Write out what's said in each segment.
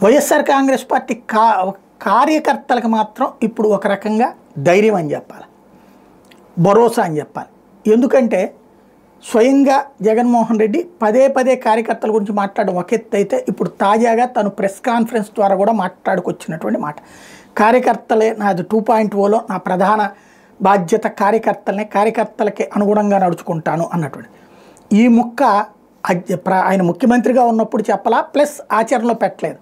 YSR Congress party కార్యకర్తలకు మాత్రం ఇప్పుడు ఒక రకంగా ధైర్యం అని చెప్పాలి, భరోసా అని చెప్పాలి. ఎందుకంటే స్వయంగా జగన్మోహన్ రెడ్డి పదే పదే కార్యకర్తల గురించి మాట్లాడడం ఒక ఎత్తు అయితే, ఇప్పుడు తాజాగా తను ప్రెస్ కాన్ఫరెన్స్ ద్వారా కూడా మాట్లాడుకొచ్చినటువంటి మాట, కార్యకర్తలే నాది 2.0లో నా ప్రధాన బాధ్యత కార్యకర్తలనే, కార్యకర్తలకి అనుగుణంగా నడుచుకుంటాను అన్నటువంటి ఈ ముక్క ఆయన ముఖ్యమంత్రిగా ఉన్నప్పుడు చెప్పలా, ప్లస్ ఆచరణలో పెట్టలేదు.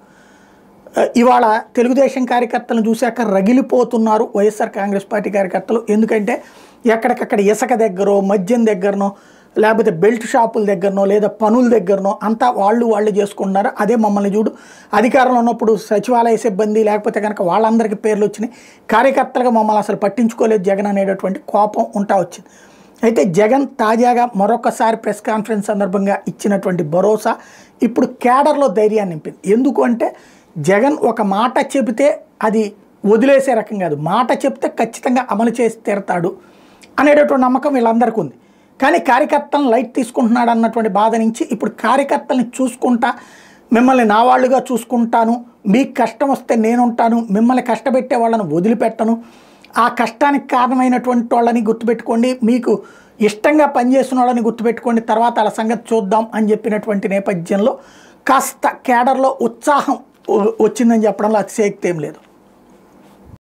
ఇవాళ తెలుగుదేశం కార్యకర్తలను చూశాక రగిలిపోతున్నారు వైఎస్ఆర్ కాంగ్రెస్ పార్టీ కార్యకర్తలు. ఎందుకంటే ఎక్కడికక్కడ ఇసుక దగ్గరో, మద్యం దగ్గరనో, లేకపోతే బెల్ట్ షాపుల దగ్గరనో, లేదా పనుల దగ్గరనో అంతా వాళ్ళు చేసుకుంటున్నారు. అదే మమ్మల్ని చూడు, అధికారంలో ఉన్నప్పుడు సచివాలయ సిబ్బంది లేకపోతే కనుక వాళ్ళందరికీ పేర్లు వచ్చినాయి, కార్యకర్తలుగా మమ్మల్ని అసలు పట్టించుకోలేదు జగన్ అనేటటువంటి కోపం వచ్చింది. అయితే జగన్ తాజాగా మరొకసారి ప్రెస్ కాన్ఫరెన్స్ సందర్భంగా ఇచ్చినటువంటి భరోసా ఇప్పుడు కేడర్లో ధైర్యాన్ని నింపింది. ఎందుకు అంటే జగన్ ఒక మాట చెబితే అది వదిలేసే రకం కాదు, మాట చెప్తే ఖచ్చితంగా అమలు చేసి తీరతాడు అనేటటువంటి నమ్మకం వీళ్ళందరికీ ఉంది. కానీ కార్యకర్తలను లైట్ తీసుకుంటున్నాడు అన్నటువంటి బాధ నుంచి ఇప్పుడు కార్యకర్తల్ని చూసుకుంటా, మిమ్మల్ని నా వాళ్ళుగా చూసుకుంటాను, మీకు కష్టం వస్తే నేనుంటాను, మిమ్మల్ని కష్టపెట్టే వాళ్ళని వదిలిపెట్టను, ఆ కష్టానికి కారణమైనటువంటి వాళ్ళని గుర్తుపెట్టుకోండి, మీకు ఇష్టంగా పనిచేసిన వాళ్ళని గుర్తుపెట్టుకోండి, తర్వాత వాళ్ళ సంగతి చూద్దాం అని చెప్పినటువంటి నేపథ్యంలో కాస్త కేడర్లో ఉత్సాహం వచ్చిందని చెప్పడంలో అతిశయోక్తి ఏం లేదు.